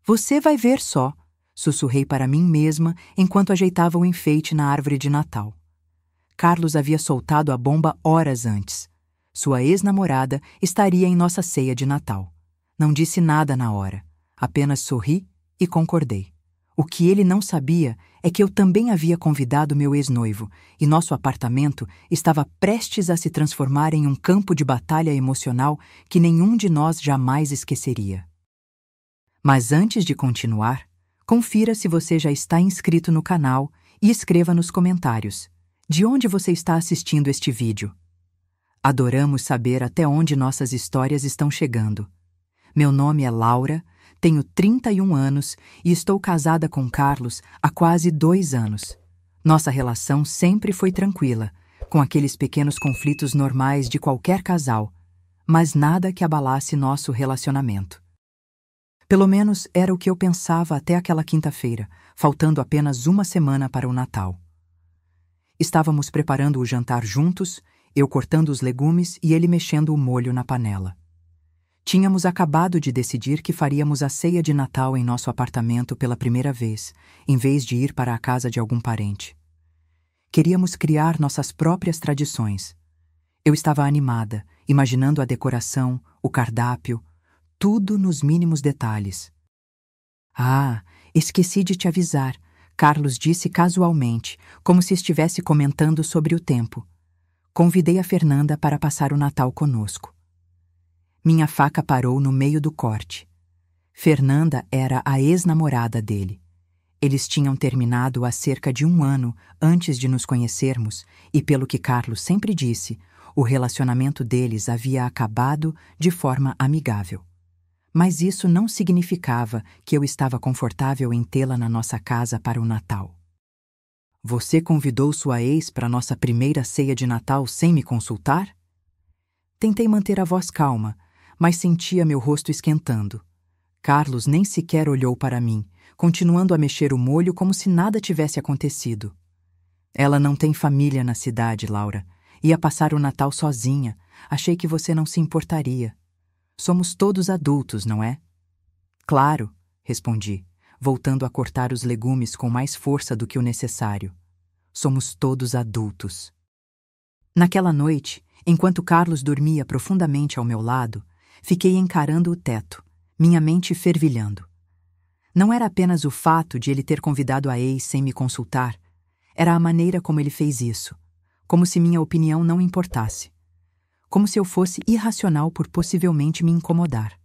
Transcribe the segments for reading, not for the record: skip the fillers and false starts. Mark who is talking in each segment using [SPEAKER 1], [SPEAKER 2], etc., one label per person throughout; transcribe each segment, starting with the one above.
[SPEAKER 1] Você vai ver só, sussurrei para mim mesma enquanto ajeitava o enfeite na árvore de Natal. Carlos havia soltado a bomba horas antes. Sua ex-namorada estaria em nossa ceia de Natal. Não disse nada na hora, apenas sorri e concordei. O que ele não sabia é que eu também havia convidado meu ex-noivo, e nosso apartamento estava prestes a se transformar em um campo de batalha emocional que nenhum de nós jamais esqueceria. Mas antes de continuar, confira se você já está inscrito no canal e escreva nos comentários de onde você está assistindo este vídeo. Adoramos saber até onde nossas histórias estão chegando. Meu nome é Laura, tenho 31 anos e estou casada com Carlos há quase 2 anos. Nossa relação sempre foi tranquila, com aqueles pequenos conflitos normais de qualquer casal, mas nada que abalasse nosso relacionamento. Pelo menos era o que eu pensava até aquela quinta-feira, faltando apenas uma semana para o Natal. Estávamos preparando o jantar juntos, eu cortando os legumes e ele mexendo o molho na panela. Tínhamos acabado de decidir que faríamos a ceia de Natal em nosso apartamento pela primeira vez, em vez de ir para a casa de algum parente. Queríamos criar nossas próprias tradições. Eu estava animada, imaginando a decoração, o cardápio, tudo nos mínimos detalhes. Ah, esqueci de te avisar, Carlos disse casualmente, como se estivesse comentando sobre o tempo. Convidei a Fernanda para passar o Natal conosco. Minha faca parou no meio do corte. Fernanda era a ex-namorada dele. Eles tinham terminado há cerca de 1 ano antes de nos conhecermos e, pelo que Carlos sempre disse, o relacionamento deles havia acabado de forma amigável. Mas isso não significava que eu estava confortável em tê-la na nossa casa para o Natal. Você convidou sua ex para nossa primeira ceia de Natal sem me consultar? Tentei manter a voz calma, mas sentia meu rosto esquentando. Carlos nem sequer olhou para mim, continuando a mexer o molho como se nada tivesse acontecido. Ela não tem família na cidade, Laura. Ia passar o Natal sozinha. Achei que você não se importaria. Somos todos adultos, não é? Claro, respondi, voltando a cortar os legumes com mais força do que o necessário. Somos todos adultos. Naquela noite, enquanto Carlos dormia profundamente ao meu lado, fiquei encarando o teto, minha mente fervilhando. Não era apenas o fato de ele ter convidado a ex sem me consultar, era a maneira como ele fez isso, como se minha opinião não importasse. Como se eu fosse irracional por possivelmente me incomodar.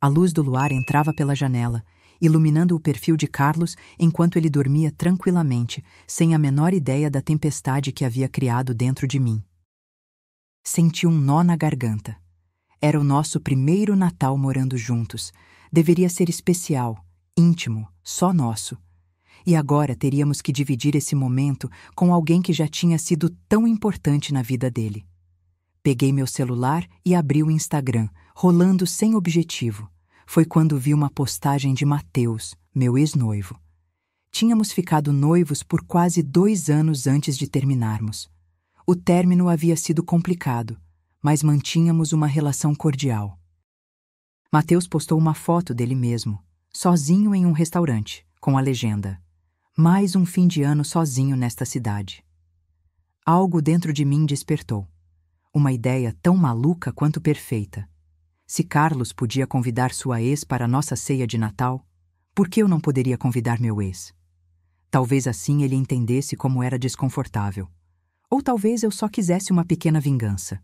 [SPEAKER 1] A luz do luar entrava pela janela, iluminando o perfil de Carlos enquanto ele dormia tranquilamente, sem a menor ideia da tempestade que havia criado dentro de mim. Senti um nó na garganta. Era o nosso primeiro Natal morando juntos. Deveria ser especial, íntimo, só nosso. E agora teríamos que dividir esse momento com alguém que já tinha sido tão importante na vida dele. Peguei meu celular e abri o Instagram, rolando sem objetivo. Foi quando vi uma postagem de Matheus, meu ex-noivo. Tínhamos ficado noivos por quase 2 anos antes de terminarmos. O término havia sido complicado, mas mantínhamos uma relação cordial. Matheus postou uma foto dele mesmo, sozinho em um restaurante, com a legenda: "Mais um fim de ano sozinho nesta cidade." Algo dentro de mim despertou. Uma ideia tão maluca quanto perfeita. Se Carlos podia convidar sua ex para a nossa ceia de Natal, por que eu não poderia convidar meu ex? Talvez assim ele entendesse como era desconfortável. Ou talvez eu só quisesse uma pequena vingança.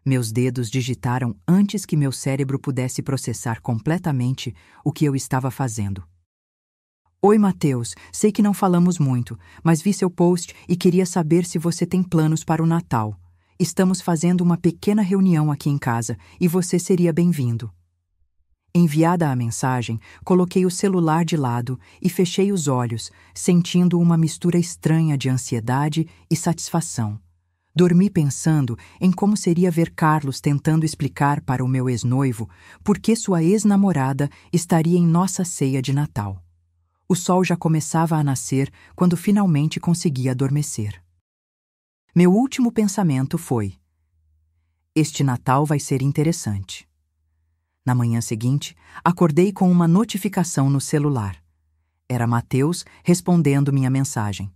[SPEAKER 1] Meus dedos digitaram antes que meu cérebro pudesse processar completamente o que eu estava fazendo. "Oi, Matheus, sei que não falamos muito, mas vi seu post e queria saber se você tem planos para o Natal. Estamos fazendo uma pequena reunião aqui em casa e você seria bem-vindo." Enviada a mensagem, coloquei o celular de lado e fechei os olhos, sentindo uma mistura estranha de ansiedade e satisfação. Dormi pensando em como seria ver Carlos tentando explicar para o meu ex-noivo por que sua ex-namorada estaria em nossa ceia de Natal. O sol já começava a nascer quando finalmente consegui adormecer. Meu último pensamento foi: este Natal vai ser interessante. Na manhã seguinte, acordei com uma notificação no celular. Era Mateus respondendo minha mensagem.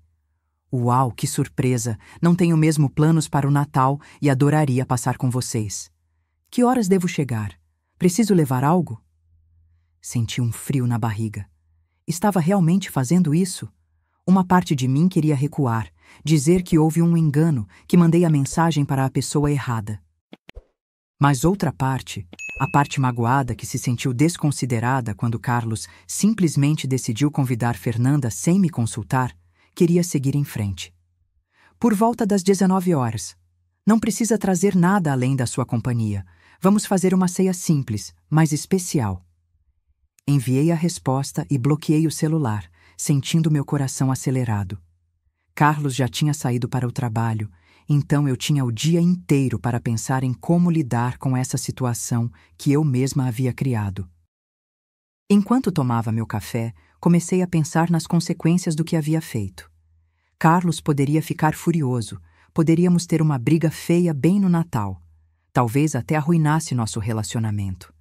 [SPEAKER 1] Uau, que surpresa! Não tenho mesmo planos para o Natal e adoraria passar com vocês. Que horas devo chegar? Preciso levar algo? Senti um frio na barriga. Estava realmente fazendo isso? Uma parte de mim queria recuar, dizer que houve um engano, que mandei a mensagem para a pessoa errada. Mas outra parte, a parte magoada que se sentiu desconsiderada quando Carlos simplesmente decidiu convidar Fernanda sem me consultar, queria seguir em frente. Por volta das 19 horas. Não precisa trazer nada além da sua companhia. Vamos fazer uma ceia simples, mas especial. Enviei a resposta e bloqueei o celular, sentindo meu coração acelerado. Carlos já tinha saído para o trabalho, então eu tinha o dia inteiro para pensar em como lidar com essa situação que eu mesma havia criado. Enquanto tomava meu café, comecei a pensar nas consequências do que havia feito. Carlos poderia ficar furioso, poderíamos ter uma briga feia bem no Natal. Talvez até arruinasse nosso relacionamento.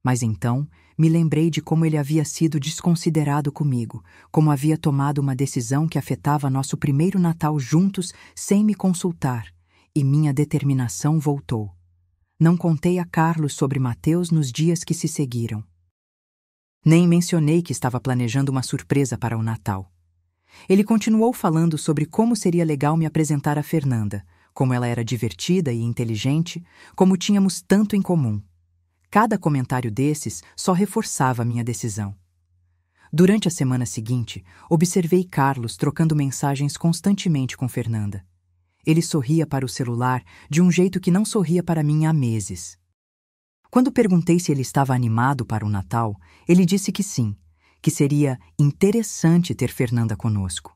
[SPEAKER 1] Mas então, me lembrei de como ele havia sido desconsiderado comigo, como havia tomado uma decisão que afetava nosso primeiro Natal juntos sem me consultar, e minha determinação voltou. Não contei a Carlos sobre Mateus nos dias que se seguiram. Nem mencionei que estava planejando uma surpresa para o Natal. Ele continuou falando sobre como seria legal me apresentar a Fernanda, como ela era divertida e inteligente, como tínhamos tanto em comum. Cada comentário desses só reforçava minha decisão. Durante a semana seguinte, observei Carlos trocando mensagens constantemente com Fernanda. Ele sorria para o celular de um jeito que não sorria para mim há meses. Quando perguntei se ele estava animado para o Natal, ele disse que sim, que seria interessante ter Fernanda conosco.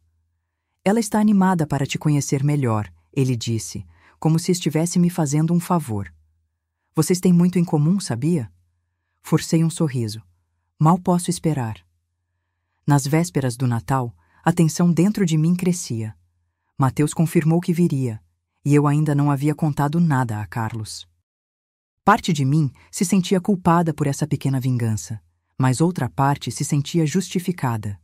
[SPEAKER 1] Ela está animada para te conhecer melhor, ele disse, como se estivesse me fazendo um favor. Vocês têm muito em comum, sabia? Forcei um sorriso. Mal posso esperar. Nas vésperas do Natal, a tensão dentro de mim crescia. Mateus confirmou que viria, e eu ainda não havia contado nada a Carlos. Parte de mim se sentia culpada por essa pequena vingança, mas outra parte se sentia justificada.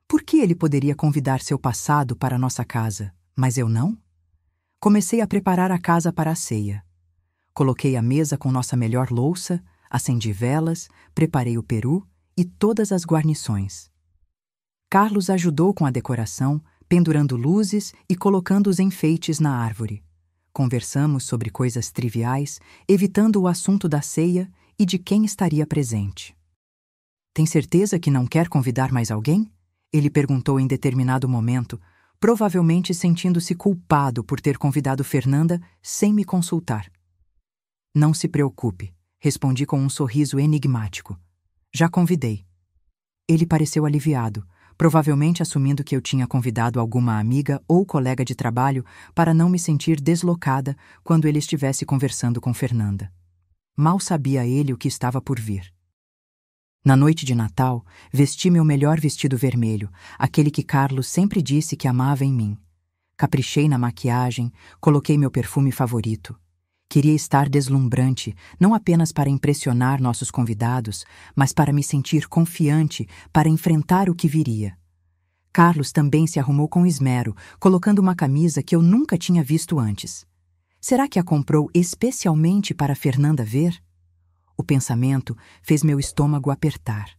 [SPEAKER 1] Por que ele poderia convidar seu passado para nossa casa, mas eu não? Comecei a preparar a casa para a ceia. Coloquei a mesa com nossa melhor louça, acendi velas, preparei o peru e todas as guarnições. Carlos ajudou com a decoração, pendurando luzes e colocando os enfeites na árvore. Conversamos sobre coisas triviais, evitando o assunto da ceia e de quem estaria presente. Tem certeza que não quer convidar mais alguém? Ele perguntou em determinado momento, provavelmente sentindo-se culpado por ter convidado Fernanda sem me consultar. Não se preocupe, respondi com um sorriso enigmático. Já convidei. Ele pareceu aliviado, provavelmente assumindo que eu tinha convidado alguma amiga ou colega de trabalho para não me sentir deslocada quando ele estivesse conversando com Fernanda. Mal sabia ele o que estava por vir. Na noite de Natal, vesti meu melhor vestido vermelho, aquele que Carlos sempre disse que amava em mim. Caprichei na maquiagem, coloquei meu perfume favorito. Queria estar deslumbrante, não apenas para impressionar nossos convidados, mas para me sentir confiante para enfrentar o que viria. Carlos também se arrumou com esmero, colocando uma camisa que eu nunca tinha visto antes. Será que a comprou especialmente para Fernanda ver? O pensamento fez meu estômago apertar.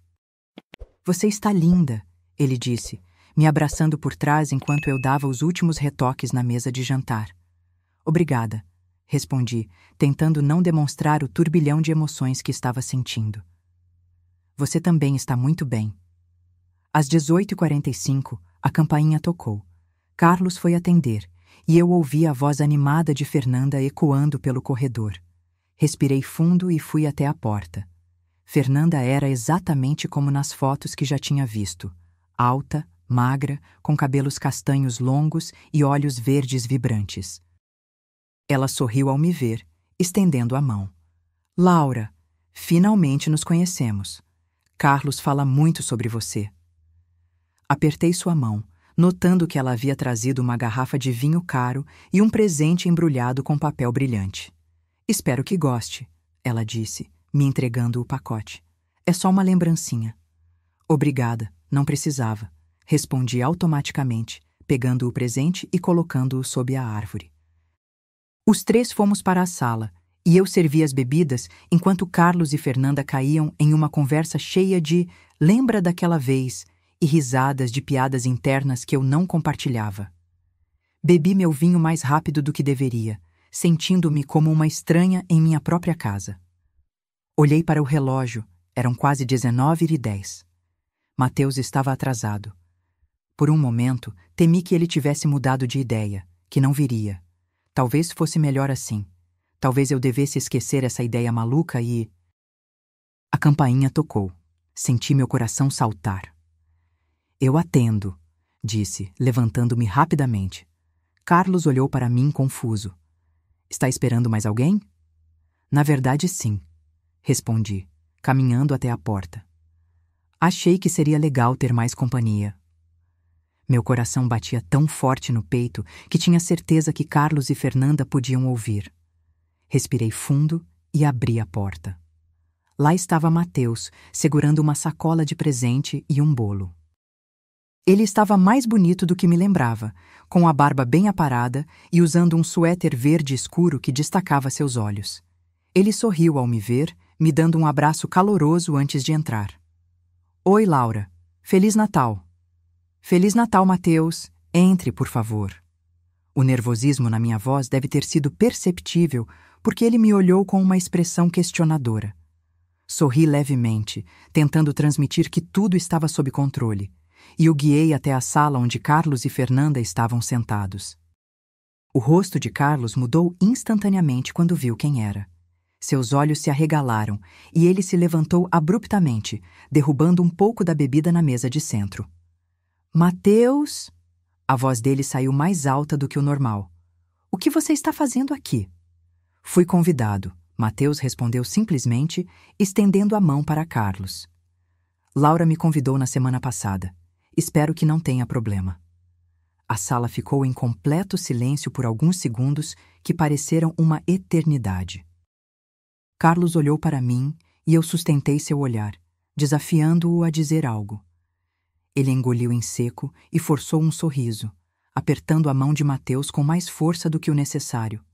[SPEAKER 1] Você está linda, ele disse, me abraçando por trás enquanto eu dava os últimos retoques na mesa de jantar. Obrigada, respondi, tentando não demonstrar o turbilhão de emoções que estava sentindo. Você também está muito bem. Às 18h45, a campainha tocou. Carlos foi atender, e eu ouvi a voz animada de Fernanda ecoando pelo corredor. Respirei fundo e fui até a porta. Fernanda era exatamente como nas fotos que já tinha visto. Alta, magra, com cabelos castanhos longos e olhos verdes vibrantes. Ela sorriu ao me ver, estendendo a mão. Laura, finalmente nos conhecemos. Carlos fala muito sobre você. Apertei sua mão, notando que ela havia trazido uma garrafa de vinho caro e um presente embrulhado com papel brilhante. Espero que goste, ela disse, me entregando o pacote. É só uma lembrancinha. Obrigada, não precisava. Respondi automaticamente, pegando o presente e colocando-o sob a árvore. Os três fomos para a sala, e eu servi as bebidas enquanto Carlos e Fernanda caíam em uma conversa cheia de "lembra daquela vez" e risadas de piadas internas que eu não compartilhava. Bebi meu vinho mais rápido do que deveria, sentindo-me como uma estranha em minha própria casa. Olhei para o relógio, eram quase 19h10. Mateus estava atrasado. Por um momento, temi que ele tivesse mudado de ideia, que não viria. Talvez fosse melhor assim. Talvez eu devesse esquecer essa ideia maluca e... A campainha tocou. Senti meu coração saltar. Eu atendo, disse, levantando-me rapidamente. Carlos olhou para mim confuso. Está esperando mais alguém? Na verdade, sim, respondi, caminhando até a porta. Achei que seria legal ter mais companhia. Meu coração batia tão forte no peito que tinha certeza que Carlos e Fernanda podiam ouvir. Respirei fundo e abri a porta. Lá estava Mateus, segurando uma sacola de presente e um bolo. Ele estava mais bonito do que me lembrava, com a barba bem aparada e usando um suéter verde escuro que destacava seus olhos. Ele sorriu ao me ver, me dando um abraço caloroso antes de entrar. Oi, Laura. Feliz Natal. Feliz Natal, Mateus. Entre, por favor. O nervosismo na minha voz deve ter sido perceptível, porque ele me olhou com uma expressão questionadora. Sorri levemente, tentando transmitir que tudo estava sob controle, e o guiei até a sala onde Carlos e Fernanda estavam sentados. O rosto de Carlos mudou instantaneamente quando viu quem era. Seus olhos se arregalaram e ele se levantou abruptamente, derrubando um pouco da bebida na mesa de centro. Mateus... A voz dele saiu mais alta do que o normal. O que você está fazendo aqui? Fui convidado, Mateus respondeu simplesmente, estendendo a mão para Carlos. Laura me convidou na semana passada. Espero que não tenha problema. A sala ficou em completo silêncio por alguns segundos que pareceram uma eternidade. Carlos olhou para mim e eu sustentei seu olhar, desafiando-o a dizer algo. Ele engoliu em seco e forçou um sorriso, apertando a mão de Mateus com mais força do que o necessário.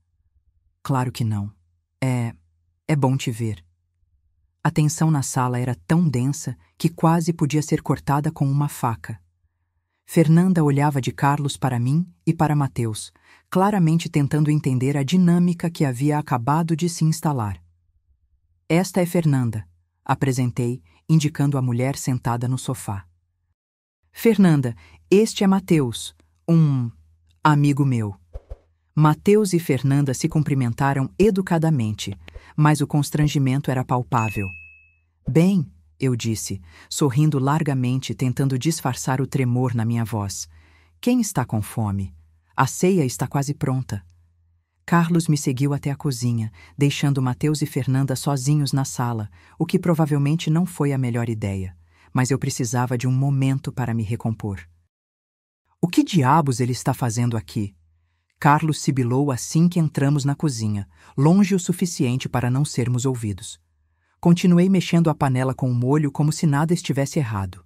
[SPEAKER 1] Claro que não. É bom te ver. A tensão na sala era tão densa que quase podia ser cortada com uma faca. Fernanda olhava de Carlos para mim e para Mateus, claramente tentando entender a dinâmica que havia acabado de se instalar. Esta é Fernanda, apresentei, indicando a mulher sentada no sofá. Fernanda, este é Mateus, um amigo meu. Mateus e Fernanda se cumprimentaram educadamente, mas o constrangimento era palpável. Bem, eu disse, sorrindo largamente, tentando disfarçar o tremor na minha voz. Quem está com fome? A ceia está quase pronta. Carlos me seguiu até a cozinha, deixando Mateus e Fernanda sozinhos na sala, o que provavelmente não foi a melhor ideia, mas eu precisava de um momento para me recompor. O que diabos ele está fazendo aqui? Carlos sibilou assim que entramos na cozinha, longe o suficiente para não sermos ouvidos. Continuei mexendo a panela com o molho como se nada estivesse errado.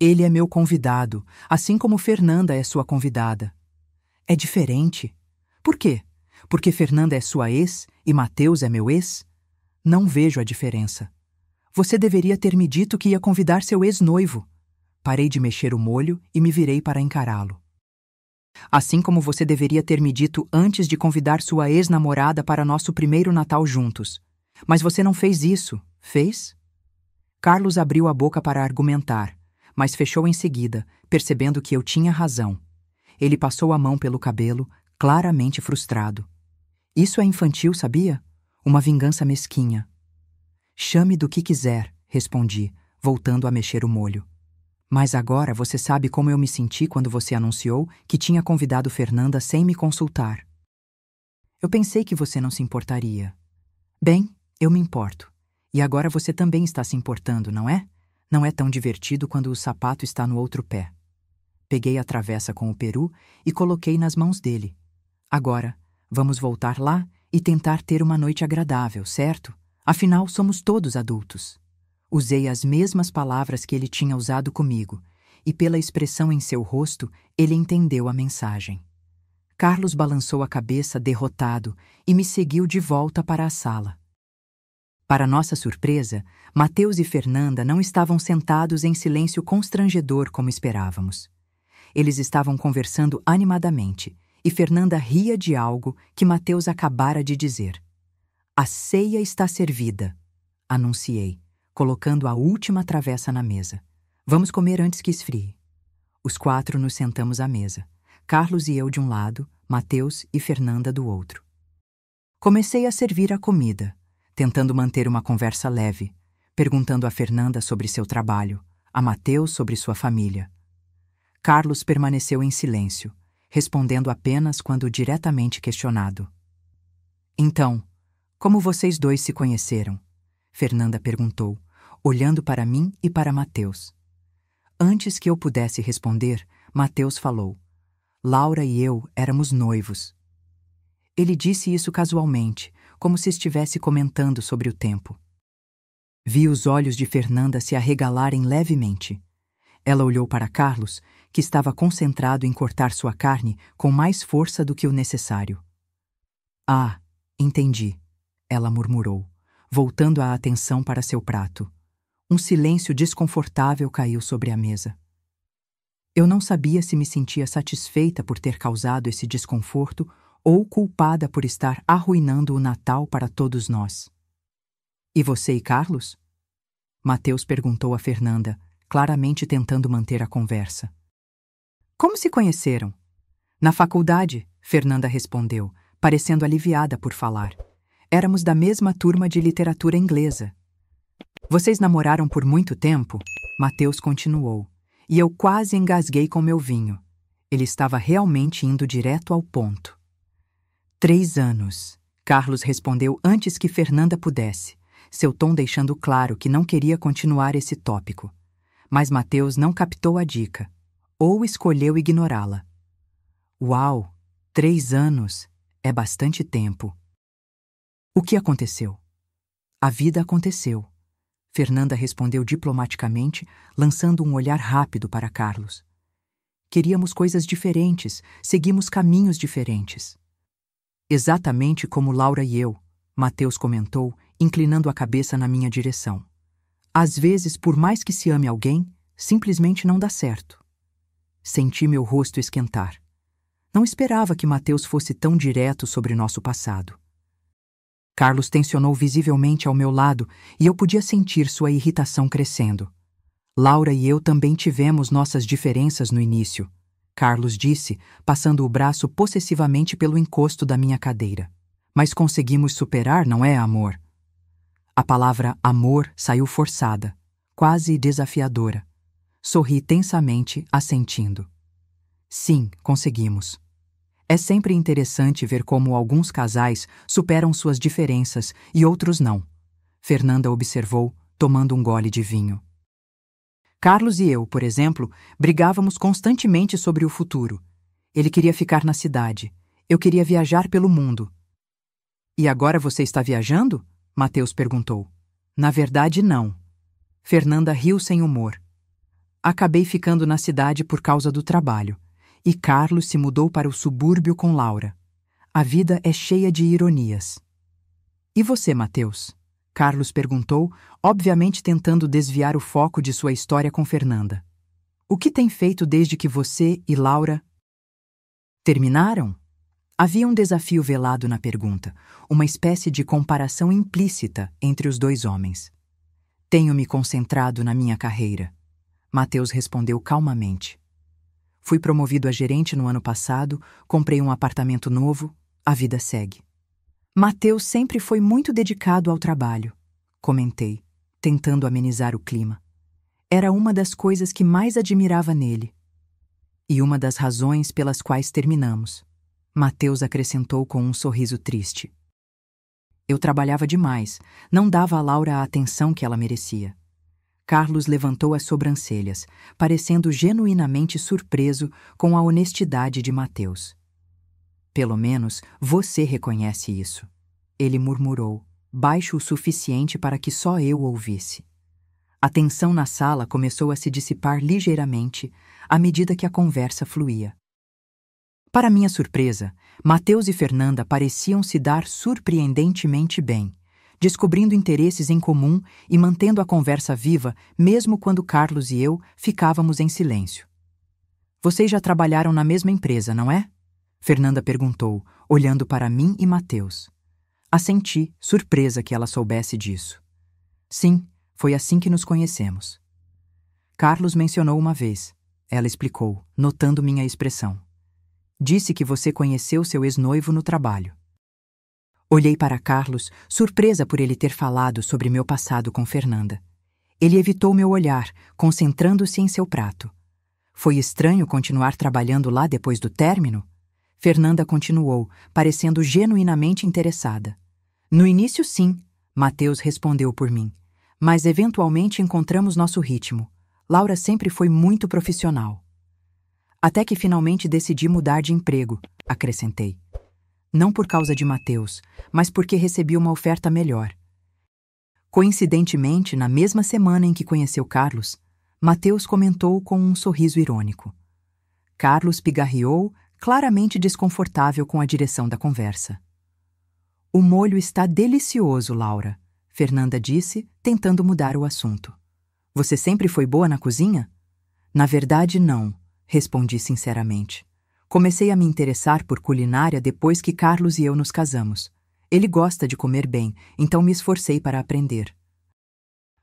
[SPEAKER 1] Ele é meu convidado, assim como Fernanda é sua convidada. É diferente. Por quê? Porque Fernanda é sua ex e Mateus é meu ex? Não vejo a diferença. Você deveria ter me dito que ia convidar seu ex-noivo. Parei de mexer o molho e me virei para encará-lo. Assim como você deveria ter me dito antes de convidar sua ex-namorada para nosso primeiro Natal juntos. Mas você não fez isso, fez? Carlos abriu a boca para argumentar, mas fechou em seguida, percebendo que eu tinha razão. Ele passou a mão pelo cabelo, claramente frustrado. Isso é infantil, sabia? Uma vingança mesquinha. Chame do que quiser, respondi, voltando a mexer o molho. Mas agora você sabe como eu me senti quando você anunciou que tinha convidado Fernanda sem me consultar. Eu pensei que você não se importaria. Bem, eu me importo. E agora você também está se importando, não é? Não é tão divertido quando o sapato está no outro pé. Peguei a travessa com o peru e coloquei nas mãos dele. Agora, vamos voltar lá e tentar ter uma noite agradável, certo? Afinal, somos todos adultos. Usei as mesmas palavras que ele tinha usado comigo, e pela expressão em seu rosto, ele entendeu a mensagem. Carlos balançou a cabeça derrotado e me seguiu de volta para a sala. Para nossa surpresa, Mateus e Fernanda não estavam sentados em silêncio constrangedor como esperávamos. Eles estavam conversando animadamente, e Fernanda ria de algo que Mateus acabara de dizer. "A ceia está servida", anunciei, colocando a última travessa na mesa. "Vamos comer antes que esfrie." Os 4 nos sentamos à mesa, Carlos e eu de um lado, Mateus e Fernanda do outro. Comecei a servir a comida, tentando manter uma conversa leve, perguntando a Fernanda sobre seu trabalho, a Mateus sobre sua família. Carlos permaneceu em silêncio, respondendo apenas quando diretamente questionado. "Então, como vocês dois se conheceram?" Fernanda perguntou, olhando para mim e para Mateus. Antes que eu pudesse responder, Mateus falou. "Laura e eu éramos noivos." Ele disse isso casualmente, como se estivesse comentando sobre o tempo. Vi os olhos de Fernanda se arregalarem levemente. Ela olhou para Carlos, que estava concentrado em cortar sua carne com mais força do que o necessário. "Ah, entendi", ela murmurou, voltando a atenção para seu prato. Um silêncio desconfortável caiu sobre a mesa. Eu não sabia se me sentia satisfeita por ter causado esse desconforto ou culpada por estar arruinando o Natal para todos nós. "E você e Carlos?" Mateus perguntou a Fernanda, claramente tentando manter a conversa. "Como se conheceram?" "Na faculdade", Fernanda respondeu, parecendo aliviada por falar. "Éramos da mesma turma de literatura inglesa." "Vocês namoraram por muito tempo?" Mateus continuou, e eu quase engasguei com meu vinho. Ele estava realmente indo direto ao ponto. 3 anos, Carlos respondeu antes que Fernanda pudesse, seu tom deixando claro que não queria continuar esse tópico. Mas Mateus não captou a dica, ou escolheu ignorá-la. "Uau, 3 anos, é bastante tempo." "O que aconteceu?" "A vida aconteceu." Fernanda respondeu diplomaticamente, lançando um olhar rápido para Carlos. "Queríamos coisas diferentes, seguimos caminhos diferentes." "Exatamente como Laura e eu", Mateus comentou, inclinando a cabeça na minha direção. "Às vezes, por mais que se ame alguém, simplesmente não dá certo." Senti meu rosto esquentar. Não esperava que Mateus fosse tão direto sobre nosso passado. Carlos tensionou visivelmente ao meu lado e eu podia sentir sua irritação crescendo. "Laura e eu também tivemos nossas diferenças no início", Carlos disse, passando o braço possessivamente pelo encosto da minha cadeira. "Mas conseguimos superar, não é, amor?" A palavra amor saiu forçada, quase desafiadora. Sorri tensamente, assentindo. "Sim, conseguimos." É sempre interessante ver como alguns casais superam suas diferenças e outros não, Fernanda observou, tomando um gole de vinho. Carlos e eu, por exemplo, brigávamos constantemente sobre o futuro. Ele queria ficar na cidade. Eu queria viajar pelo mundo. "E agora você está viajando?" Mateus perguntou. "Na verdade, não." Fernanda riu sem humor. "Acabei ficando na cidade por causa do trabalho. E Carlos se mudou para o subúrbio com Laura. A vida é cheia de ironias." "E você, Mateus?" Carlos perguntou, obviamente tentando desviar o foco de sua história com Fernanda. "O que tem feito desde que você e Laura terminaram?" Havia um desafio velado na pergunta, uma espécie de comparação implícita entre os dois homens. "Tenho me concentrado na minha carreira", Mateus respondeu calmamente. "Fui promovido a gerente no ano passado, comprei um apartamento novo, a vida segue." "Mateus sempre foi muito dedicado ao trabalho", comentei, tentando amenizar o clima. Era uma das coisas que mais admirava nele. "E uma das razões pelas quais terminamos", Mateus acrescentou com um sorriso triste. Eu trabalhava demais, não dava a Laura a atenção que ela merecia. Carlos levantou as sobrancelhas, parecendo genuinamente surpreso com a honestidade de Mateus. "Pelo menos você reconhece isso", ele murmurou, baixo o suficiente para que só eu ouvisse. A tensão na sala começou a se dissipar ligeiramente à medida que a conversa fluía. Para minha surpresa, Mateus e Fernanda pareciam se dar surpreendentemente bem, descobrindo interesses em comum e mantendo a conversa viva mesmo quando Carlos e eu ficávamos em silêncio. Vocês já trabalharam na mesma empresa, não é? Fernanda perguntou, olhando para mim e Mateus. Assenti, surpresa que ela soubesse disso. Sim, foi assim que nos conhecemos. Carlos mencionou uma vez. Ela explicou, notando minha expressão. Disse que você conheceu seu ex-noivo no trabalho. Olhei para Carlos, surpresa por ele ter falado sobre meu passado com Fernanda. Ele evitou meu olhar, concentrando-se em seu prato. Foi estranho continuar trabalhando lá depois do término? Fernanda continuou, parecendo genuinamente interessada. No início, sim, Mateus respondeu por mim. Mas eventualmente encontramos nosso ritmo. Laura sempre foi muito profissional. Até que finalmente decidi mudar de emprego, acrescentei. Não por causa de Mateus, mas porque recebi uma oferta melhor. Coincidentemente, na mesma semana em que conheceu Carlos, Mateus comentou com um sorriso irônico. Carlos pigarreou, claramente desconfortável com a direção da conversa. O molho está delicioso, Laura, Fernanda disse, tentando mudar o assunto. Você sempre foi boa na cozinha? Na verdade, não, respondi sinceramente. Comecei a me interessar por culinária depois que Carlos e eu nos casamos. Ele gosta de comer bem, então me esforcei para aprender.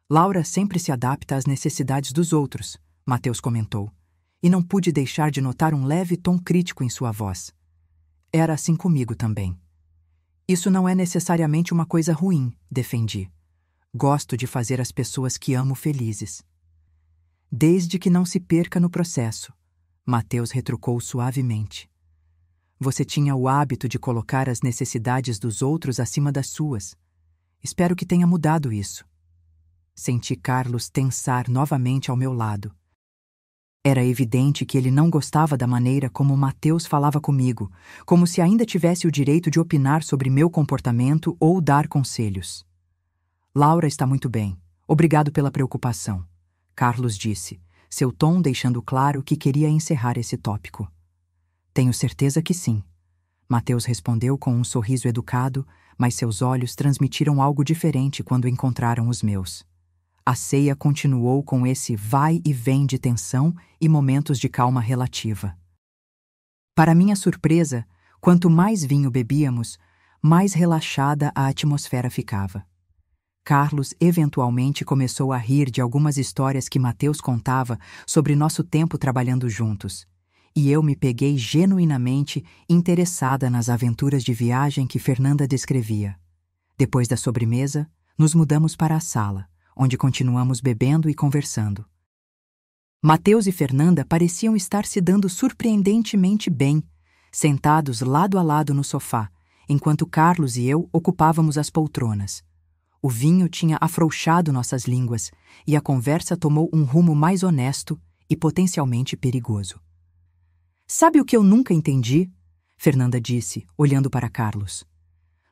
[SPEAKER 1] Laura sempre se adapta às necessidades dos outros, Mateus comentou, e não pude deixar de notar um leve tom crítico em sua voz. Era assim comigo também. Isso não é necessariamente uma coisa ruim, defendi. Gosto de fazer as pessoas que amo felizes. Desde que não se perca no processo, Mateus retrucou suavemente. Você tinha o hábito de colocar as necessidades dos outros acima das suas. Espero que tenha mudado isso. Senti Carlos tensar novamente ao meu lado. Era evidente que ele não gostava da maneira como Mateus falava comigo, como se ainda tivesse o direito de opinar sobre meu comportamento ou dar conselhos. Laura está muito bem. Obrigado pela preocupação, Carlos disse, seu tom deixando claro que queria encerrar esse tópico. Tenho certeza que sim. Mateus respondeu com um sorriso educado, mas seus olhos transmitiram algo diferente quando encontraram os meus. A ceia continuou com esse vai e vem de tensão e momentos de calma relativa. Para minha surpresa, quanto mais vinho bebíamos, mais relaxada a atmosfera ficava. Carlos eventualmente começou a rir de algumas histórias que Mateus contava sobre nosso tempo trabalhando juntos, e eu me peguei genuinamente interessada nas aventuras de viagem que Fernanda descrevia. Depois da sobremesa, nos mudamos para a sala, onde continuamos bebendo e conversando. Mateus e Fernanda pareciam estar se dando surpreendentemente bem, sentados lado a lado no sofá, enquanto Carlos e eu ocupávamos as poltronas. O vinho tinha afrouxado nossas línguas e a conversa tomou um rumo mais honesto e potencialmente perigoso. Sabe o que eu nunca entendi? Fernanda disse, olhando para Carlos.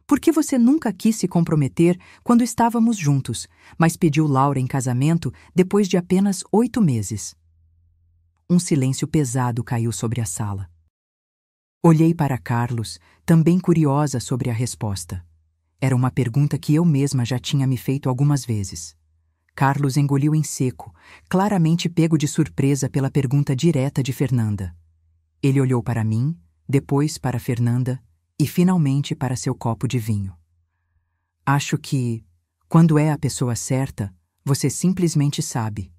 [SPEAKER 1] Por que você nunca quis se comprometer quando estávamos juntos, mas pediu Laura em casamento depois de apenas 8 meses? Um silêncio pesado caiu sobre a sala. Olhei para Carlos, também curiosa sobre a resposta. Era uma pergunta que eu mesma já tinha me feito algumas vezes. Carlos engoliu em seco, claramente pego de surpresa pela pergunta direta de Fernanda. Ele olhou para mim, depois para Fernanda e finalmente para seu copo de vinho. Acho que, quando é a pessoa certa, você simplesmente sabe,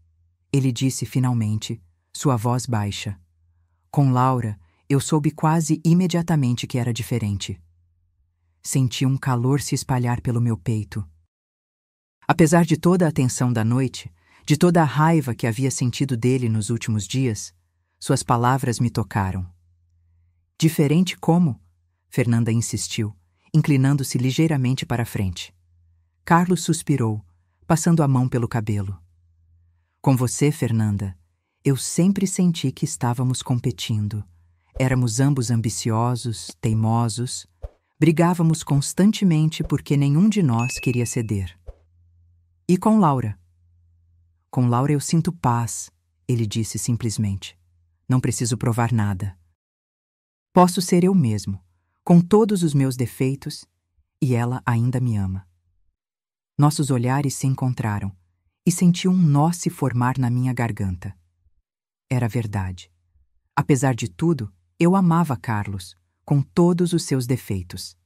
[SPEAKER 1] ele disse finalmente, sua voz baixa. Com Laura, eu soube quase imediatamente que era diferente. Senti um calor se espalhar pelo meu peito. Apesar de toda a tensão da noite, de toda a raiva que havia sentido dele nos últimos dias, suas palavras me tocaram. Diferente como? Fernanda insistiu, inclinando-se ligeiramente para a frente. Carlos suspirou, passando a mão pelo cabelo. Com você, Fernanda, eu sempre senti que estávamos competindo. Éramos ambos ambiciosos, teimosos. Brigávamos constantemente porque nenhum de nós queria ceder. E com Laura? Com Laura eu sinto paz, ele disse simplesmente. Não preciso provar nada. Posso ser eu mesmo, com todos os meus defeitos, e ela ainda me ama. Nossos olhares se encontraram e senti um nó se formar na minha garganta. Era verdade. Apesar de tudo, eu amava Carlos, com todos os seus defeitos.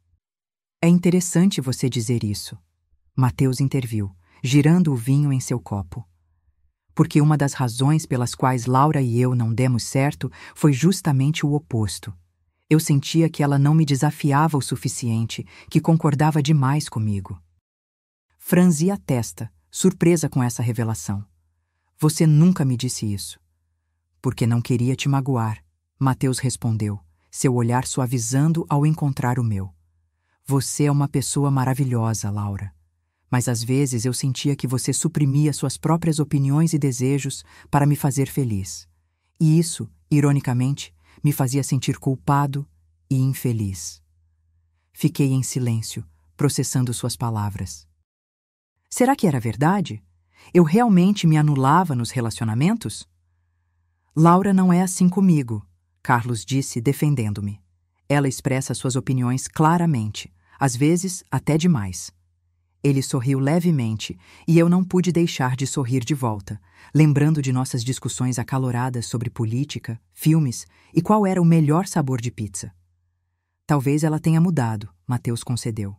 [SPEAKER 1] É interessante você dizer isso. Mateus interviu, girando o vinho em seu copo. Porque uma das razões pelas quais Laura e eu não demos certo foi justamente o oposto. Eu sentia que ela não me desafiava o suficiente, que concordava demais comigo. Franzi a testa, surpresa com essa revelação. Você nunca me disse isso. Porque não queria te magoar, Mateus respondeu, seu olhar suavizando ao encontrar o meu. Você é uma pessoa maravilhosa, Laura. Mas às vezes eu sentia que você suprimia suas próprias opiniões e desejos para me fazer feliz. E isso, ironicamente, me fazia sentir culpado e infeliz. Fiquei em silêncio, processando suas palavras. Será que era verdade? Eu realmente me anulava nos relacionamentos? Laura não é assim comigo, Carlos disse, defendendo-me. Ela expressa suas opiniões claramente, às vezes até demais. Ele sorriu levemente e eu não pude deixar de sorrir de volta, lembrando de nossas discussões acaloradas sobre política, filmes e qual era o melhor sabor de pizza. Talvez ela tenha mudado, Mateus concedeu.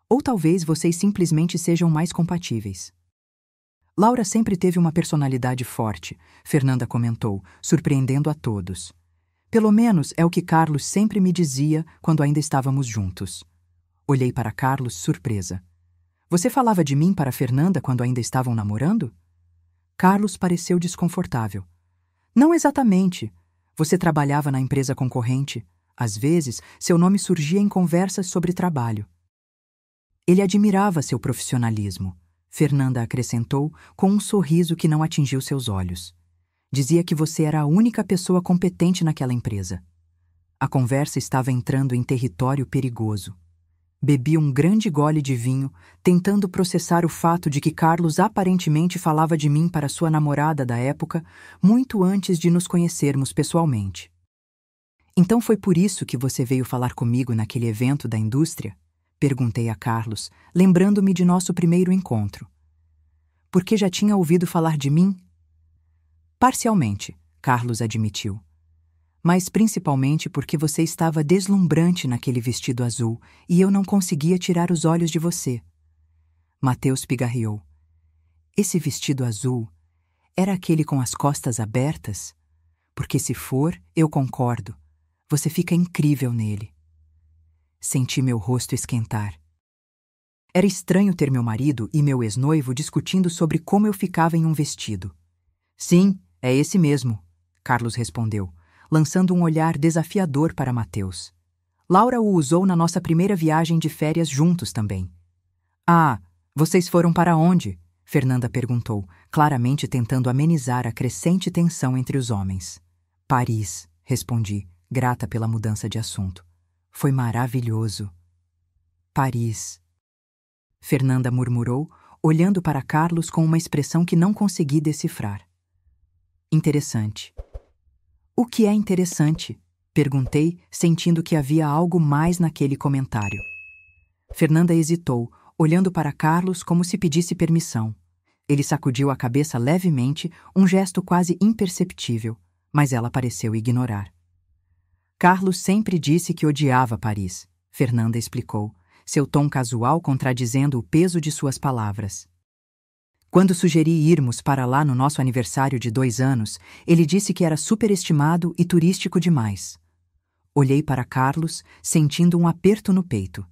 [SPEAKER 1] Ou talvez vocês simplesmente sejam mais compatíveis. Laura sempre teve uma personalidade forte, Fernanda comentou, surpreendendo a todos. Pelo menos é o que Carlos sempre me dizia quando ainda estávamos juntos. Olhei para Carlos, surpresa. Você falava de mim para Fernanda quando ainda estavam namorando? Carlos pareceu desconfortável. Não exatamente. Você trabalhava na empresa concorrente. Às vezes, seu nome surgia em conversas sobre trabalho. Ele admirava seu profissionalismo, Fernanda acrescentou com um sorriso que não atingiu seus olhos. Dizia que você era a única pessoa competente naquela empresa. A conversa estava entrando em território perigoso. Bebi um grande gole de vinho, tentando processar o fato de que Carlos aparentemente falava de mim para sua namorada da época, muito antes de nos conhecermos pessoalmente. Então foi por isso que você veio falar comigo naquele evento da indústria? Perguntei a Carlos, lembrando-me de nosso primeiro encontro. Porque já tinha ouvido falar de mim? Parcialmente, Carlos admitiu. Mas principalmente porque você estava deslumbrante naquele vestido azul e eu não conseguia tirar os olhos de você. Mateus pigarreou. Esse vestido azul era aquele com as costas abertas? Porque se for, eu concordo. Você fica incrível nele. Senti meu rosto esquentar. Era estranho ter meu marido e meu ex-noivo discutindo sobre como eu ficava em um vestido. Sim, é esse mesmo, Carlos respondeu, lançando um olhar desafiador para Mateus. Laura o usou na nossa primeira viagem de férias juntos também. Ah, vocês foram para onde? Fernanda perguntou, claramente tentando amenizar a crescente tensão entre os homens. Paris, respondi, grata pela mudança de assunto. Foi maravilhoso. Paris. Fernanda murmurou, olhando para Carlos com uma expressão que não consegui decifrar. Interessante. O que é interessante? Perguntei, sentindo que havia algo mais naquele comentário. Fernanda hesitou, olhando para Carlos como se pedisse permissão. Ele sacudiu a cabeça levemente, um gesto quase imperceptível, mas ela pareceu ignorar. Carlos sempre disse que odiava Paris, Fernanda explicou, seu tom casual contradizendo o peso de suas palavras. Quando sugeri irmos para lá no nosso aniversário de 2 anos, ele disse que era superestimado e turístico demais. Olhei para Carlos, sentindo um aperto no peito.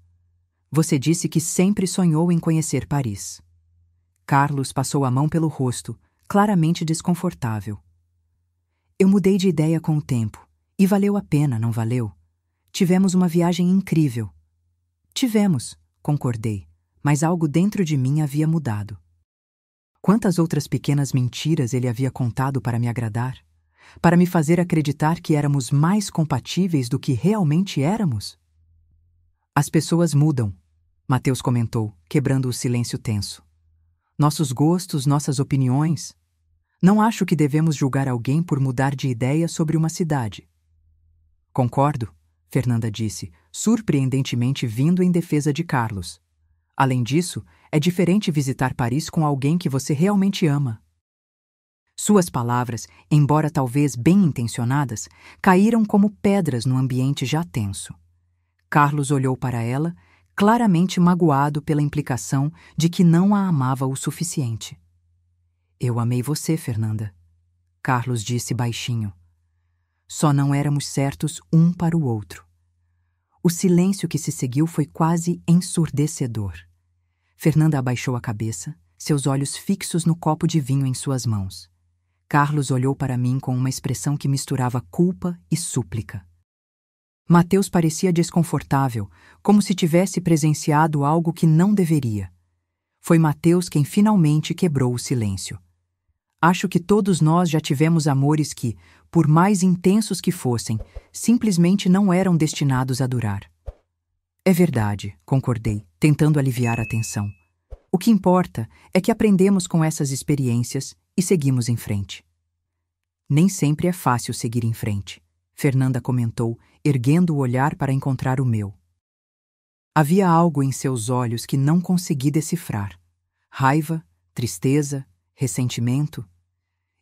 [SPEAKER 1] Você disse que sempre sonhou em conhecer Paris. Carlos passou a mão pelo rosto, claramente desconfortável. Eu mudei de ideia com o tempo. E valeu a pena, não valeu? Tivemos uma viagem incrível. Tivemos, concordei, mas algo dentro de mim havia mudado. Quantas outras pequenas mentiras ele havia contado para me agradar? Para me fazer acreditar que éramos mais compatíveis do que realmente éramos? As pessoas mudam, Mateus comentou, quebrando o silêncio tenso. Nossos gostos, nossas opiniões. Não acho que devemos julgar alguém por mudar de ideia sobre uma cidade. Concordo, Fernanda disse, surpreendentemente vindo em defesa de Carlos. Além disso, é diferente visitar Paris com alguém que você realmente ama. Suas palavras, embora talvez bem intencionadas, caíram como pedras no ambiente já tenso. Carlos olhou para ela, claramente magoado pela implicação de que não a amava o suficiente. Eu amei você, Fernanda, Carlos disse baixinho. Só não éramos certos um para o outro. O silêncio que se seguiu foi quase ensurdecedor. Fernanda abaixou a cabeça, seus olhos fixos no copo de vinho em suas mãos. Carlos olhou para mim com uma expressão que misturava culpa e súplica. Mateus parecia desconfortável, como se tivesse presenciado algo que não deveria. Foi Mateus quem finalmente quebrou o silêncio. Acho que todos nós já tivemos amores que, por mais intensos que fossem, simplesmente não eram destinados a durar. É verdade, concordei, tentando aliviar a tensão. O que importa é que aprendemos com essas experiências e seguimos em frente. Nem sempre é fácil seguir em frente, Fernanda comentou, erguendo o olhar para encontrar o meu. Havia algo em seus olhos que não consegui decifrar. Raiva, tristeza, ressentimento.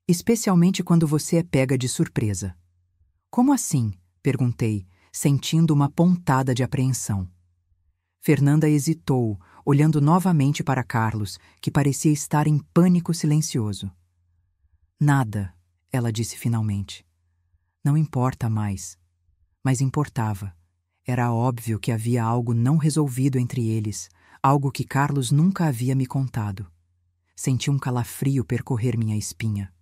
[SPEAKER 1] Especialmente quando você é pega de surpresa. Como assim? Perguntei, sentindo uma pontada de apreensão. Fernanda hesitou, olhando novamente para Carlos, que parecia estar em pânico silencioso. Nada, ela disse finalmente. Não importa mais. Mas importava. Era óbvio que havia algo não resolvido entre eles, algo que Carlos nunca havia me contado. Senti um calafrio percorrer minha espinha.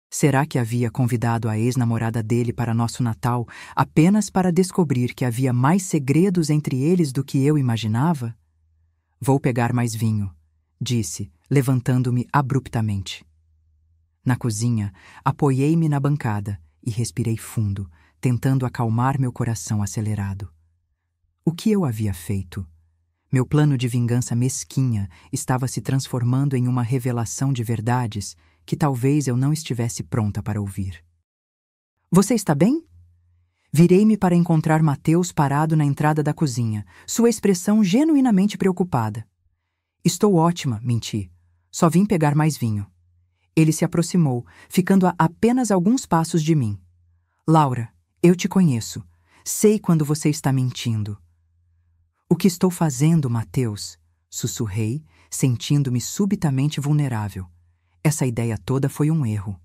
[SPEAKER 1] Será que havia convidado a ex-namorada dele para nosso Natal apenas para descobrir que havia mais segredos entre eles do que eu imaginava? Vou pegar mais vinho, disse, levantando-me abruptamente. Na cozinha, apoiei-me na bancada e respirei fundo, tentando acalmar meu coração acelerado. O que eu havia feito? Meu plano de vingança mesquinha estava se transformando em uma revelação de verdades que talvez eu não estivesse pronta para ouvir. Você está bem? Virei-me para encontrar Mateus parado na entrada da cozinha, sua expressão genuinamente preocupada. Estou ótima, menti. Só vim pegar mais vinho. Ele se aproximou, ficando a apenas alguns passos de mim. Laura, eu te conheço. Sei quando você está mentindo. O que estou fazendo, Mateus? Sussurrei, sentindo-me subitamente vulnerável. Essa ideia toda foi um erro.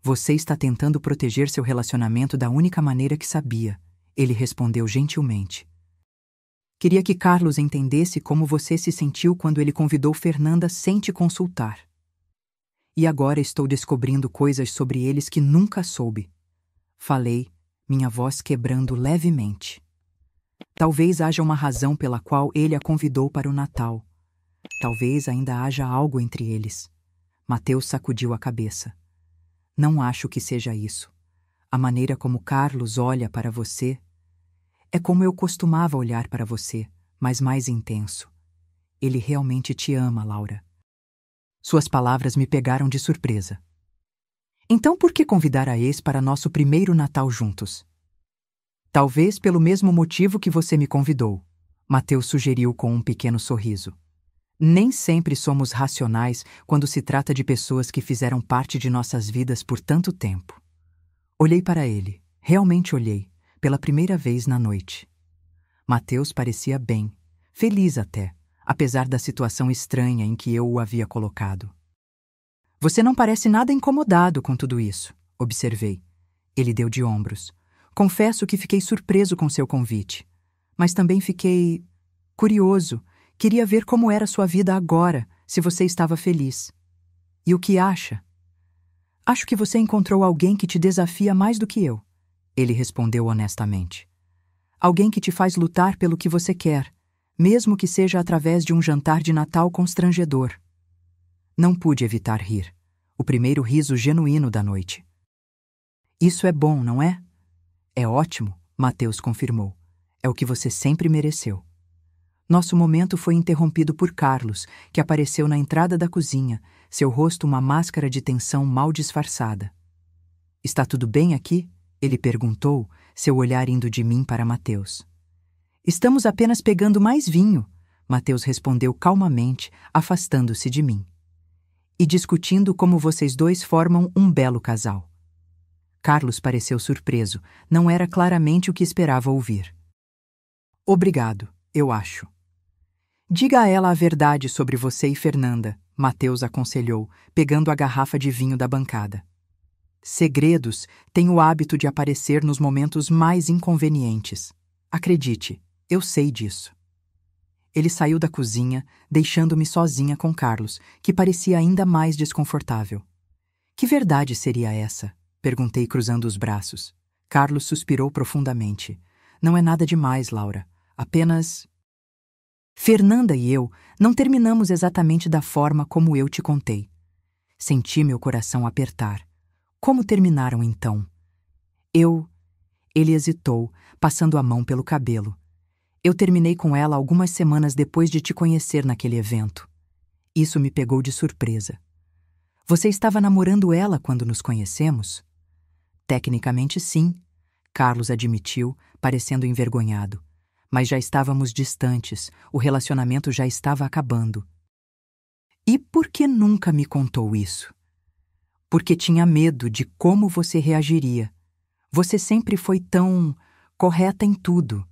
[SPEAKER 1] Você está tentando proteger seu relacionamento da única maneira que sabia, ele respondeu gentilmente. Queria que Carlos entendesse como você se sentiu quando ele convidou Fernanda sem te consultar. E agora estou descobrindo coisas sobre eles que nunca soube. Falei, minha voz quebrando levemente. Talvez haja uma razão pela qual ele a convidou para o Natal. Talvez ainda haja algo entre eles. Mateus sacudiu a cabeça. Não acho que seja isso. A maneira como Carlos olha para você é como eu costumava olhar para você, mas mais intenso. Ele realmente te ama, Laura. Suas palavras me pegaram de surpresa. Então por que convidar a ex para nosso primeiro Natal juntos? Talvez pelo mesmo motivo que você me convidou, Mateus sugeriu com um pequeno sorriso. Nem sempre somos racionais quando se trata de pessoas que fizeram parte de nossas vidas por tanto tempo. Olhei para ele, realmente olhei, pela primeira vez na noite. Mateus parecia bem, feliz até, apesar da situação estranha em que eu o havia colocado. Você não parece nada incomodado com tudo isso, observei. Ele deu de ombros. Confesso que fiquei surpreso com seu convite, mas também fiquei curioso. Queria ver como era sua vida agora, se você estava feliz. E o que acha? Acho que você encontrou alguém que te desafia mais do que eu, ele respondeu honestamente. Alguém que te faz lutar pelo que você quer, mesmo que seja através de um jantar de Natal constrangedor. Não pude evitar rir. O primeiro riso genuíno da noite. Isso é bom, não é? É ótimo, Mateus confirmou. É o que você sempre mereceu. Nosso momento foi interrompido por Carlos, que apareceu na entrada da cozinha, seu rosto uma máscara de tensão mal disfarçada. Está tudo bem aqui? Ele perguntou, seu olhar indo de mim para Mateus. Estamos apenas pegando mais vinho, Mateus respondeu calmamente, afastando-se de mim. E discutindo como vocês dois formam um belo casal. Carlos pareceu surpreso, não era claramente o que esperava ouvir. Obrigado, eu acho. Diga a ela a verdade sobre você e Fernanda, Mateus aconselhou, pegando a garrafa de vinho da bancada. Segredos têm o hábito de aparecer nos momentos mais inconvenientes. Acredite, eu sei disso. Ele saiu da cozinha, deixando-me sozinha com Carlos, que parecia ainda mais desconfortável. Que verdade seria essa? Perguntei cruzando os braços. Carlos suspirou profundamente. Não é nada demais, Laura. Apenas... Fernanda e eu não terminamos exatamente da forma como eu te contei. Senti meu coração apertar. Como terminaram então? Ele hesitou, passando a mão pelo cabelo. Eu terminei com ela algumas semanas depois de te conhecer naquele evento. Isso me pegou de surpresa. Você estava namorando ela quando nos conhecemos? Tecnicamente sim, Carlos admitiu, parecendo envergonhado. Mas já estávamos distantes, o relacionamento já estava acabando. E por que nunca me contou isso? Porque tinha medo de como você reagiria. Você sempre foi tão correta em tudo.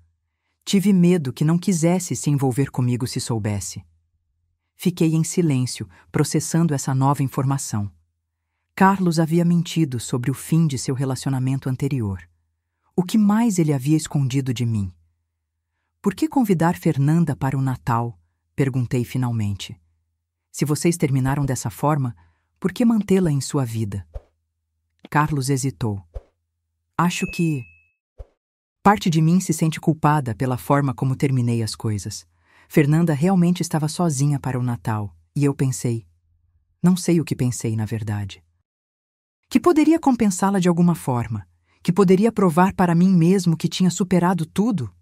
[SPEAKER 1] Tive medo que não quisesse se envolver comigo se soubesse. Fiquei em silêncio, processando essa nova informação. Carlos havia mentido sobre o fim de seu relacionamento anterior. O que mais ele havia escondido de mim? Por que convidar Fernanda para o Natal? Perguntei finalmente. Se vocês terminaram dessa forma, por que mantê-la em sua vida? Carlos hesitou. Acho que... Parte de mim se sente culpada pela forma como terminei as coisas. Fernanda realmente estava sozinha para o Natal, e eu pensei... Não sei o que pensei, na verdade. Que poderia compensá-la de alguma forma, que poderia provar para mim mesmo que tinha superado tudo.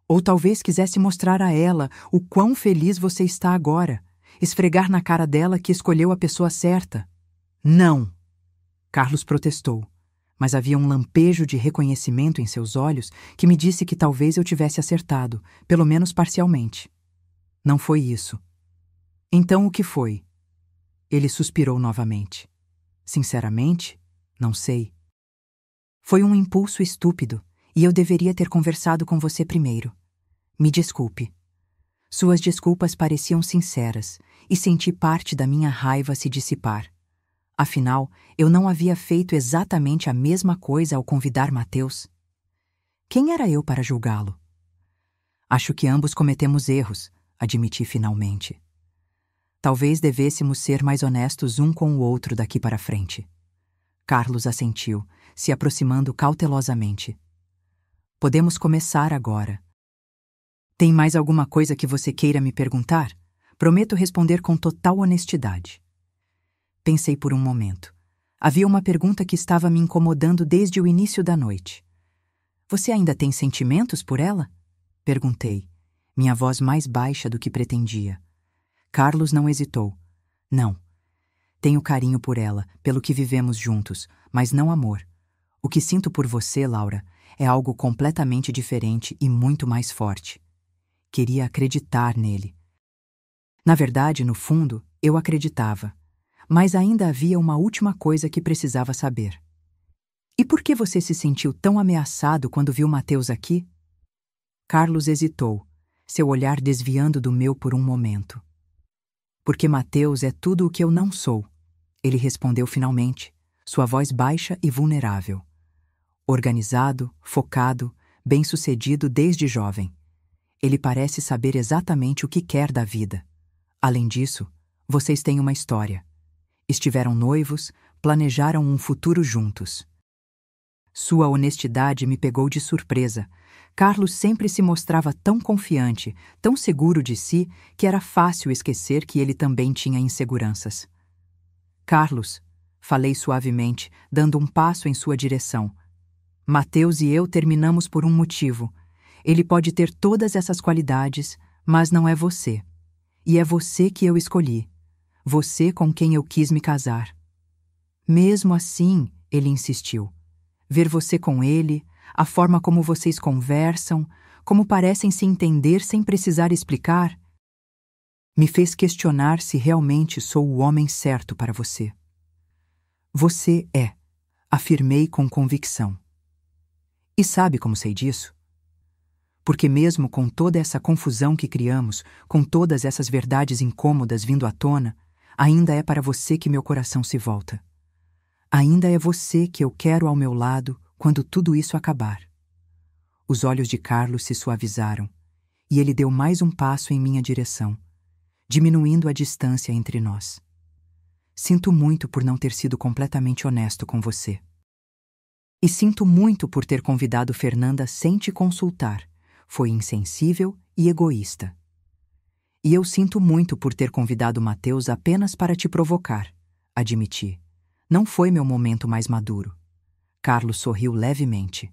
[SPEAKER 1] Ou talvez quisesse mostrar a ela o quão feliz você está agora, esfregar na cara dela que escolheu a pessoa certa. Não! Carlos protestou, mas havia um lampejo de reconhecimento em seus olhos que me disse que talvez eu tivesse acertado, pelo menos parcialmente. Não foi isso. Então o que foi? Ele suspirou novamente. Sinceramente, não sei. Foi um impulso estúpido, e eu deveria ter conversado com você primeiro. Me desculpe. Suas desculpas pareciam sinceras, e senti parte da minha raiva se dissipar. Afinal, eu não havia feito exatamente a mesma coisa ao convidar Mateus. Quem era eu para julgá-lo? Acho que ambos cometemos erros, admiti finalmente. Talvez devêssemos ser mais honestos um com o outro daqui para frente. Carlos assentiu, se aproximando cautelosamente. Podemos começar agora. Tem mais alguma coisa que você queira me perguntar? Prometo responder com total honestidade. Pensei por um momento. Havia uma pergunta que estava me incomodando desde o início da noite. Você ainda tem sentimentos por ela? Perguntei, minha voz mais baixa do que pretendia. Carlos não hesitou. Não. Tenho carinho por ela, pelo que vivemos juntos, mas não amor. O que sinto por você, Laura, é algo completamente diferente e muito mais forte. Queria acreditar nele. Na verdade, no fundo, eu acreditava. Mas ainda havia uma última coisa que precisava saber. E por que você se sentiu tão ameaçado quando viu Mateus aqui? Carlos hesitou, seu olhar desviando do meu por um momento. Porque Mateus é tudo o que eu não sou, ele respondeu finalmente, sua voz baixa e vulnerável. Organizado, focado, bem-sucedido desde jovem. Ele parece saber exatamente o que quer da vida. Além disso, vocês têm uma história. Estiveram noivos, planejaram um futuro juntos. Sua honestidade me pegou de surpresa. Carlos sempre se mostrava tão confiante, tão seguro de si, que era fácil esquecer que ele também tinha inseguranças. Carlos, falei suavemente, dando um passo em sua direção. Mateus e eu terminamos por um motivo. Ele pode ter todas essas qualidades, mas não é você. E é você que eu escolhi. Você com quem eu quis me casar. Mesmo assim, ele insistiu. Ver você com ele, a forma como vocês conversam, como parecem se entender sem precisar explicar, me fez questionar se realmente sou o homem certo para você. Você é, afirmei com convicção. E sabe como sei disso? Porque mesmo com toda essa confusão que criamos, com todas essas verdades incômodas vindo à tona, ainda é para você que meu coração se volta. Ainda é você que eu quero ao meu lado quando tudo isso acabar. Os olhos de Carlos se suavizaram, e ele deu mais um passo em minha direção, diminuindo a distância entre nós. Sinto muito por não ter sido completamente honesto com você. E sinto muito por ter convidado Fernanda sem te consultar. Foi insensível e egoísta. E eu sinto muito por ter convidado Mateus apenas para te provocar, admiti. Não foi meu momento mais maduro. Carlos sorriu levemente.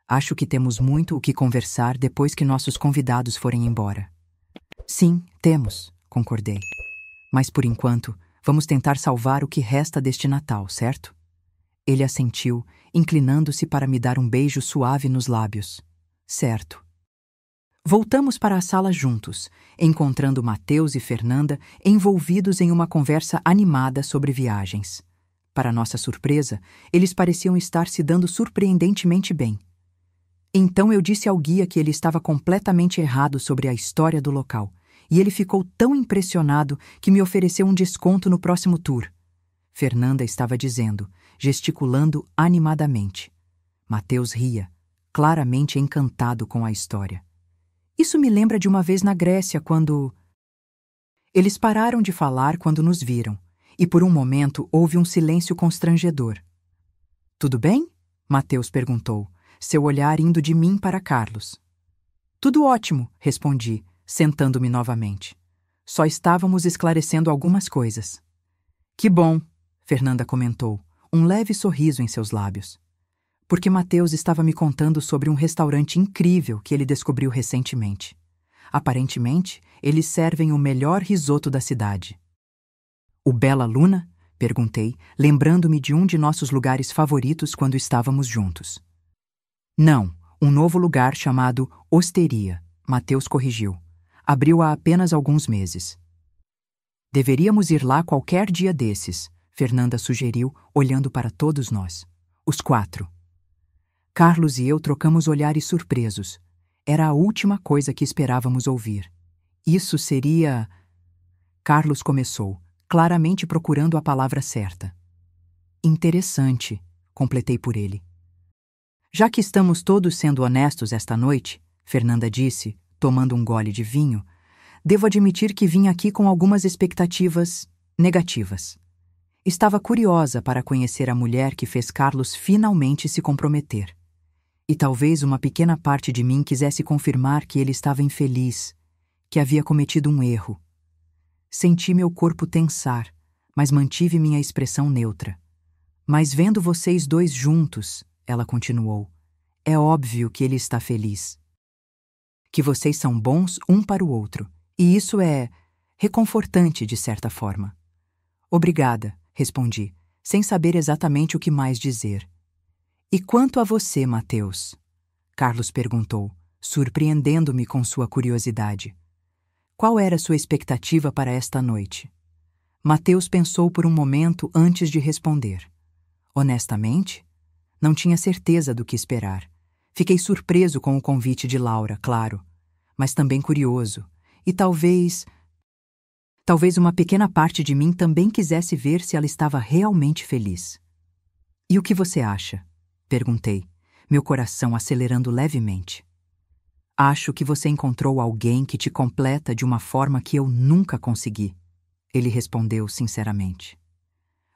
[SPEAKER 1] Acho que temos muito o que conversar depois que nossos convidados forem embora. Sim, temos, concordei. Mas por enquanto, vamos tentar salvar o que resta deste Natal, certo? Ele assentiu, inclinando-se para me dar um beijo suave nos lábios. Certo. Voltamos para a sala juntos, encontrando Mateus e Fernanda envolvidos em uma conversa animada sobre viagens. Para nossa surpresa, eles pareciam estar se dando surpreendentemente bem. Então eu disse ao guia que ele estava completamente errado sobre a história do local, e ele ficou tão impressionado que me ofereceu um desconto no próximo tour. Fernanda estava dizendo, gesticulando animadamente. Mateus ria, claramente encantado com a história. Isso me lembra de uma vez na Grécia, quando... Eles pararam de falar quando nos viram, e por um momento houve um silêncio constrangedor. Tudo bem? Mateus perguntou, seu olhar indo de mim para Carlos. Tudo ótimo, respondi, sentando-me novamente. Só estávamos esclarecendo algumas coisas. Que bom, Fernanda comentou, um leve sorriso em seus lábios. Porque Mateus estava me contando sobre um restaurante incrível que ele descobriu recentemente. Aparentemente, eles servem o melhor risoto da cidade. O Bella Luna? Perguntei, lembrando-me de um de nossos lugares favoritos quando estávamos juntos. Não, um novo lugar chamado Osteria, Mateus corrigiu. Abriu há apenas alguns meses. Deveríamos ir lá qualquer dia desses, Fernanda sugeriu, olhando para todos nós. Os 4. Carlos e eu trocamos olhares surpresos. Era a última coisa que esperávamos ouvir. Isso seria... Carlos começou, claramente procurando a palavra certa. Interessante, completei por ele. Já que estamos todos sendo honestos esta noite, Fernanda disse, tomando um gole de vinho, devo admitir que vim aqui com algumas expectativas negativas. Estava curiosa para conhecer a mulher que fez Carlos finalmente se comprometer. E talvez uma pequena parte de mim quisesse confirmar que ele estava infeliz, que havia cometido um erro. Senti meu corpo tensar, mas mantive minha expressão neutra. Mas vendo vocês dois juntos, ela continuou, é óbvio que ele está feliz. Que vocês são bons um para o outro, e isso é reconfortante de certa forma. Obrigada, respondi, sem saber exatamente o que mais dizer. E quanto a você, Mateus? Carlos perguntou, surpreendendo-me com sua curiosidade. Qual era sua expectativa para esta noite? Mateus pensou por um momento antes de responder. Honestamente, não tinha certeza do que esperar. Fiquei surpreso com o convite de Laura, claro, mas também curioso, e talvez uma pequena parte de mim também quisesse ver se ela estava realmente feliz. E o que você acha? Perguntei, meu coração acelerando levemente. Acho que você encontrou alguém que te completa de uma forma que eu nunca consegui, ele respondeu sinceramente.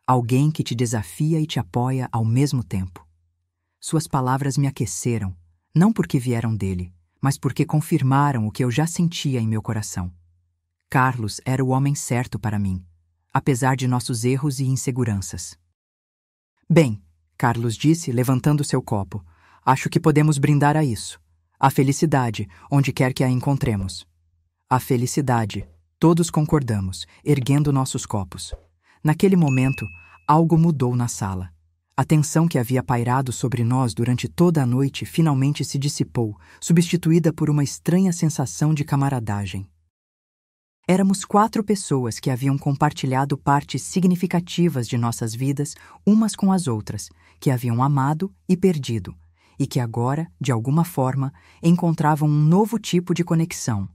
[SPEAKER 1] Alguém que te desafia e te apoia ao mesmo tempo. Suas palavras me aqueceram, não porque vieram dele, mas porque confirmaram o que eu já sentia em meu coração. Carlos era o homem certo para mim, apesar de nossos erros e inseguranças. Bem, Carlos disse, levantando seu copo, acho que podemos brindar a isso. A felicidade, onde quer que a encontremos. A felicidade, todos concordamos, erguendo nossos copos. Naquele momento, algo mudou na sala. A tensão que havia pairado sobre nós durante toda a noite finalmente se dissipou, substituída por uma estranha sensação de camaradagem. Éramos 4 pessoas que haviam compartilhado partes significativas de nossas vidas umas com as outras, que haviam amado e perdido, e que agora, de alguma forma, encontravam um novo tipo de conexão.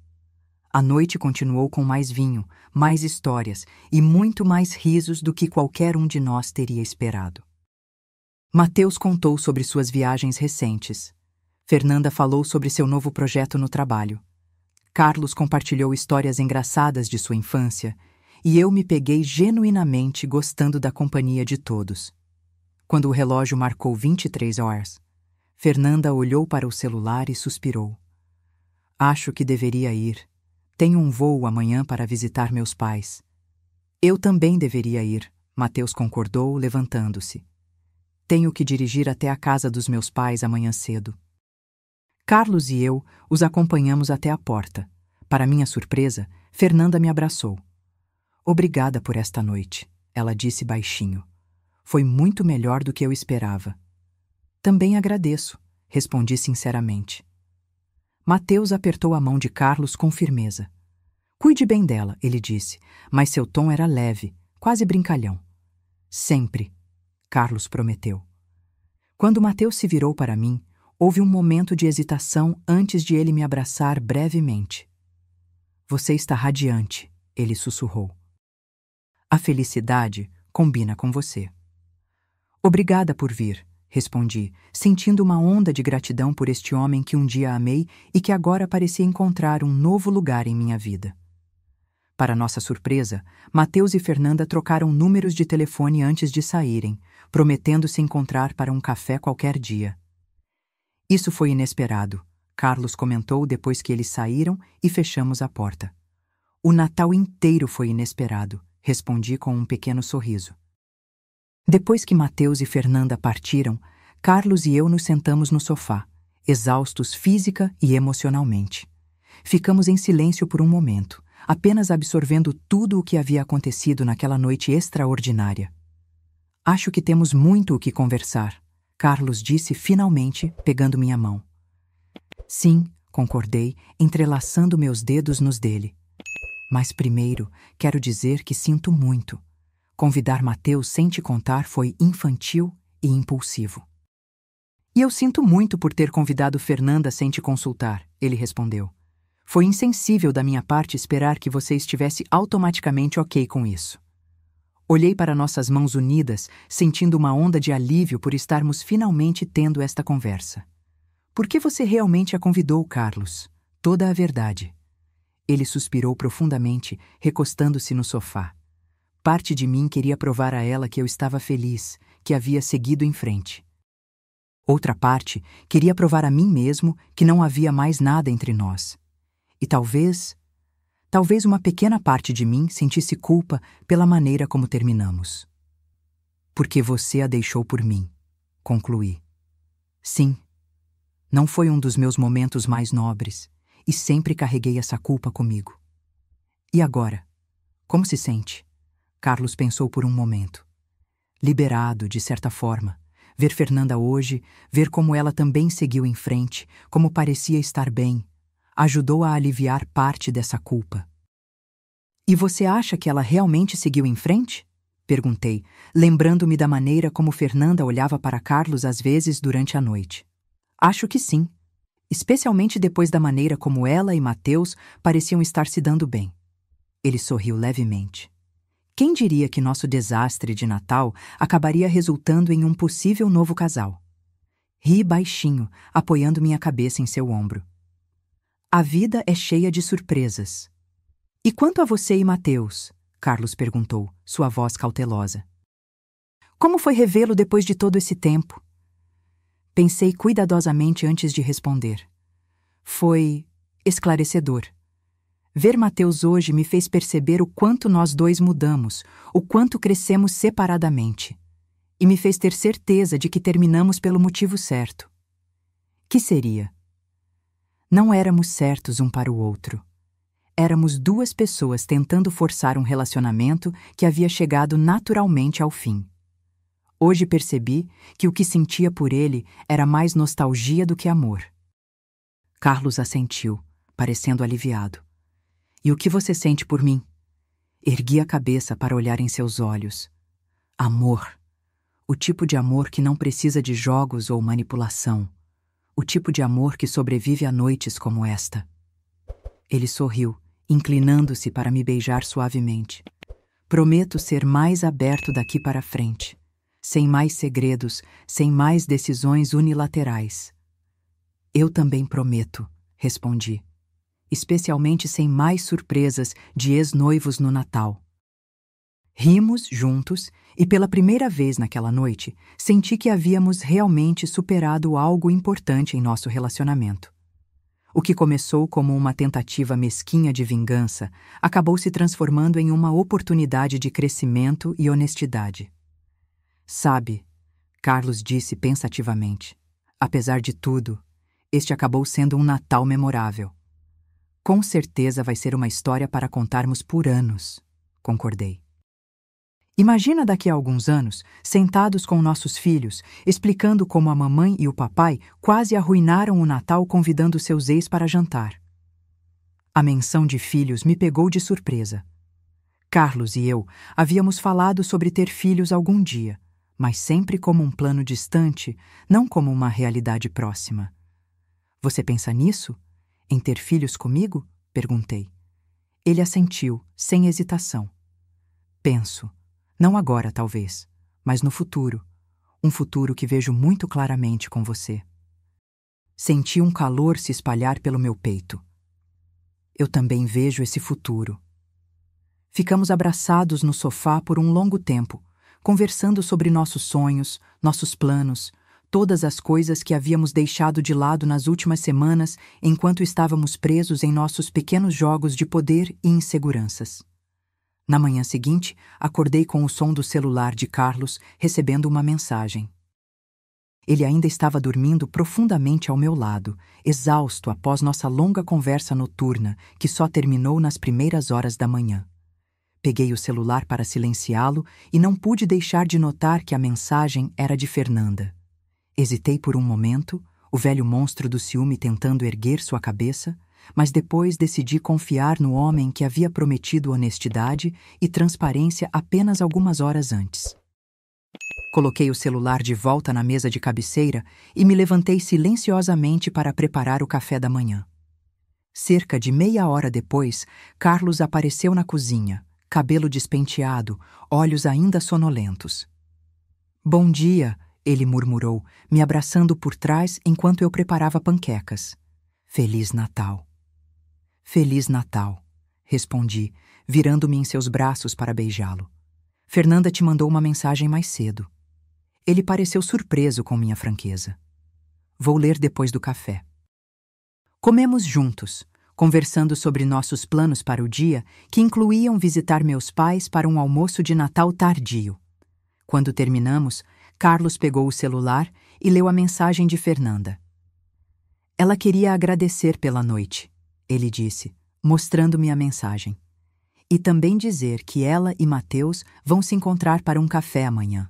[SPEAKER 1] A noite continuou com mais vinho, mais histórias e muito mais risos do que qualquer um de nós teria esperado. Mateus contou sobre suas viagens recentes. Fernanda falou sobre seu novo projeto no trabalho. Carlos compartilhou histórias engraçadas de sua infância e eu me peguei genuinamente gostando da companhia de todos. Quando o relógio marcou 23 horas, Fernanda olhou para o celular e suspirou. Acho que deveria ir. Tenho um voo amanhã para visitar meus pais. Eu também deveria ir, Mateus concordou, levantando-se. Tenho que dirigir até a casa dos meus pais amanhã cedo. Carlos e eu os acompanhamos até a porta. Para minha surpresa, Fernanda me abraçou. Obrigada por esta noite, ela disse baixinho. Foi muito melhor do que eu esperava. Também agradeço, respondi sinceramente. Mateus apertou a mão de Carlos com firmeza. Cuide bem dela, ele disse, mas seu tom era leve, quase brincalhão. Sempre, Carlos prometeu. Quando Mateus se virou para mim, houve um momento de hesitação antes de ele me abraçar brevemente. Você está radiante, ele sussurrou. A felicidade combina com você. Obrigada por vir, respondi, sentindo uma onda de gratidão por este homem que um dia amei e que agora parecia encontrar um novo lugar em minha vida. Para nossa surpresa, Mateus e Fernanda trocaram números de telefone antes de saírem, prometendo se encontrar para um café qualquer dia. Isso foi inesperado, Carlos comentou depois que eles saíram e fechamos a porta. O Natal inteiro foi inesperado, respondi com um pequeno sorriso. Depois que Mateus e Fernanda partiram, Carlos e eu nos sentamos no sofá, exaustos física e emocionalmente. Ficamos em silêncio por um momento, apenas absorvendo tudo o que havia acontecido naquela noite extraordinária. Acho que temos muito o que conversar, Carlos disse finalmente, pegando minha mão. Sim, concordei, entrelaçando meus dedos nos dele. Mas primeiro, quero dizer que sinto muito. Convidar Mateus sem te contar foi infantil e impulsivo. E eu sinto muito por ter convidado Fernanda sem te consultar, ele respondeu. Foi insensível da minha parte esperar que você estivesse automaticamente ok com isso. Olhei para nossas mãos unidas, sentindo uma onda de alívio por estarmos finalmente tendo esta conversa. Por que você realmente a convidou, Carlos? Toda a verdade. Ele suspirou profundamente, recostando-se no sofá. Parte de mim queria provar a ela que eu estava feliz, que havia seguido em frente. Outra parte queria provar a mim mesmo que não havia mais nada entre nós. E talvez uma pequena parte de mim sentisse culpa pela maneira como terminamos. Porque você a deixou por mim, concluí. Sim, não foi um dos meus momentos mais nobres, e sempre carreguei essa culpa comigo. E agora? Como se sente? Carlos pensou por um momento. Liberado, de certa forma. Ver Fernanda hoje, ver como ela também seguiu em frente, como parecia estar bem, ajudou a aliviar parte dessa culpa. E você acha que ela realmente seguiu em frente? Perguntei, lembrando-me da maneira como Fernanda olhava para Carlos às vezes durante a noite. Acho que sim, especialmente depois da maneira como ela e Mateus pareciam estar se dando bem. Ele sorriu levemente. Quem diria que nosso desastre de Natal acabaria resultando em um possível novo casal? Ri baixinho, apoiando minha cabeça em seu ombro. A vida é cheia de surpresas. E quanto a você e Mateus? Carlos perguntou, sua voz cautelosa. Como foi revê-lo depois de todo esse tempo? Pensei cuidadosamente antes de responder. Foi esclarecedor. Ver Mateus hoje me fez perceber o quanto nós dois mudamos, o quanto crescemos separadamente. E me fez ter certeza de que terminamos pelo motivo certo. Que seria? Não éramos certos um para o outro. Éramos duas pessoas tentando forçar um relacionamento que havia chegado naturalmente ao fim. Hoje percebi que o que sentia por ele era mais nostalgia do que amor. Carlos assentiu, parecendo aliviado. E o que você sente por mim? Ergui a cabeça para olhar em seus olhos. Amor. O tipo de amor que não precisa de jogos ou manipulação. O tipo de amor que sobrevive a noites como esta. Ele sorriu, inclinando-se para me beijar suavemente. Prometo ser mais aberto daqui para frente. Sem mais segredos, sem mais decisões unilaterais. Eu também prometo, respondi. Especialmente sem mais surpresas de ex-noivos no Natal. Rimos juntos e pela primeira vez naquela noite senti que havíamos realmente superado algo importante em nosso relacionamento. O que começou como uma tentativa mesquinha de vingança acabou se transformando em uma oportunidade de crescimento e honestidade. Sabe, Carlos disse pensativamente, apesar de tudo, este acabou sendo um Natal memorável. Com certeza vai ser uma história para contarmos por anos, concordei. Imagina daqui a alguns anos, sentados com nossos filhos, explicando como a mamãe e o papai quase arruinaram o Natal convidando seus ex para jantar. A menção de filhos me pegou de surpresa. Carlos e eu havíamos falado sobre ter filhos algum dia, mas sempre como um plano distante, não como uma realidade próxima. Você pensa nisso? Em ter filhos comigo? Perguntei. Ele assentiu, sem hesitação. Penso. Não agora, talvez, mas no futuro. Um futuro que vejo muito claramente com você. Senti um calor se espalhar pelo meu peito. Eu também vejo esse futuro. Ficamos abraçados no sofá por um longo tempo, conversando sobre nossos sonhos, nossos planos, todas as coisas que havíamos deixado de lado nas últimas semanas enquanto estávamos presos em nossos pequenos jogos de poder e inseguranças. Na manhã seguinte, acordei com o som do celular de Carlos recebendo uma mensagem. Ele ainda estava dormindo profundamente ao meu lado, exausto após nossa longa conversa noturna, que só terminou nas primeiras horas da manhã. Peguei o celular para silenciá-lo e não pude deixar de notar que a mensagem era de Fernanda. Hesitei por um momento, o velho monstro do ciúme tentando erguer sua cabeça, mas depois decidi confiar no homem que havia prometido honestidade e transparência apenas algumas horas antes. Coloquei o celular de volta na mesa de cabeceira e me levantei silenciosamente para preparar o café da manhã. Cerca de meia hora depois, Carlos apareceu na cozinha, cabelo despenteado, olhos ainda sonolentos. "Bom dia", ele murmurou, me abraçando por trás enquanto eu preparava panquecas. "Feliz Natal." "Feliz Natal", respondi, virando-me em seus braços para beijá-lo. "Fernanda te mandou uma mensagem mais cedo." Ele pareceu surpreso com minha franqueza. "Vou ler depois do café." Comemos juntos, conversando sobre nossos planos para o dia, que incluíam visitar meus pais para um almoço de Natal tardio. Quando terminamos, Carlos pegou o celular e leu a mensagem de Fernanda. "Ela queria agradecer pela noite", ele disse, mostrando-me a mensagem. "E também dizer que ela e Mateus vão se encontrar para um café amanhã."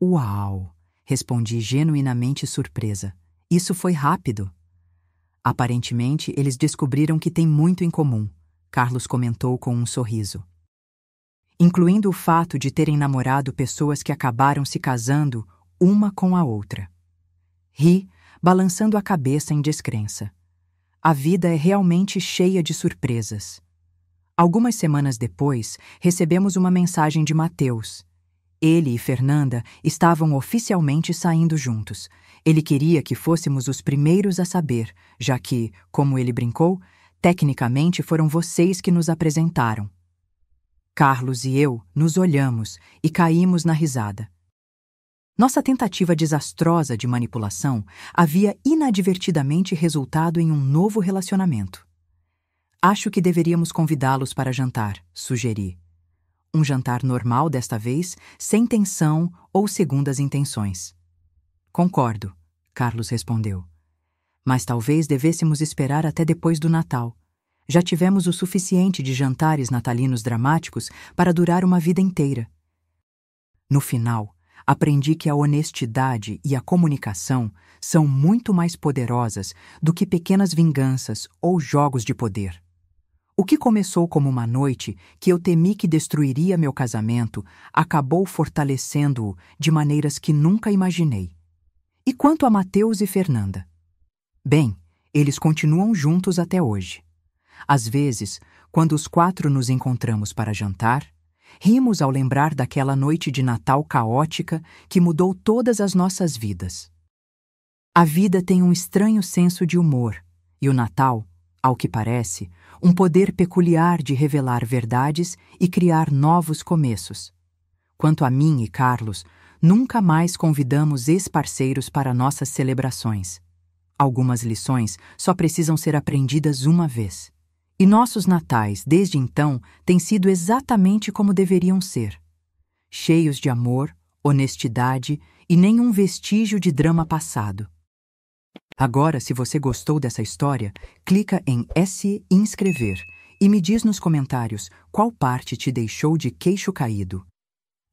[SPEAKER 1] "Uau!", respondi genuinamente surpresa. "Isso foi rápido." "Aparentemente, eles descobriram que têm muito em comum", Carlos comentou com um sorriso. "Incluindo o fato de terem namorado pessoas que acabaram se casando uma com a outra." Ri, balançando a cabeça em descrença. A vida é realmente cheia de surpresas. Algumas semanas depois, recebemos uma mensagem de Mateus. Ele e Fernanda estavam oficialmente saindo juntos. Ele queria que fôssemos os primeiros a saber, já que, como ele brincou, tecnicamente foram vocês que nos apresentaram. Carlos e eu nos olhamos e caímos na risada. Nossa tentativa desastrosa de manipulação havia inadvertidamente resultado em um novo relacionamento. "Acho que deveríamos convidá-los para jantar", sugeri. Um jantar normal desta vez, sem tensão ou segundas intenções. "Concordo", Carlos respondeu. Mas talvez devêssemos esperar até depois do Natal. Já tivemos o suficiente de jantares natalinos dramáticos para durar uma vida inteira. No final, aprendi que a honestidade e a comunicação são muito mais poderosas do que pequenas vinganças ou jogos de poder. O que começou como uma noite que eu temi que destruiria meu casamento acabou fortalecendo-o de maneiras que nunca imaginei. E quanto a Mateus e Fernanda? Bem, eles continuam juntos até hoje. Às vezes, quando os 4 nos encontramos para jantar, rimos ao lembrar daquela noite de Natal caótica que mudou todas as nossas vidas. A vida tem um estranho senso de humor, e o Natal, ao que parece, um poder peculiar de revelar verdades e criar novos começos. Quanto a mim e Carlos, nunca mais convidamos ex-parceiros para nossas celebrações. Algumas lições só precisam ser aprendidas uma vez. E nossos natais, desde então, têm sido exatamente como deveriam ser. Cheios de amor, honestidade e nenhum vestígio de drama passado. Agora, se você gostou dessa história, clica em se inscrever e me diz nos comentários qual parte te deixou de queixo caído.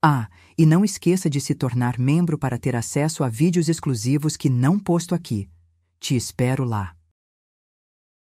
[SPEAKER 1] Ah, e não esqueça de se tornar membro para ter acesso a vídeos exclusivos que não posto aqui. Te espero lá.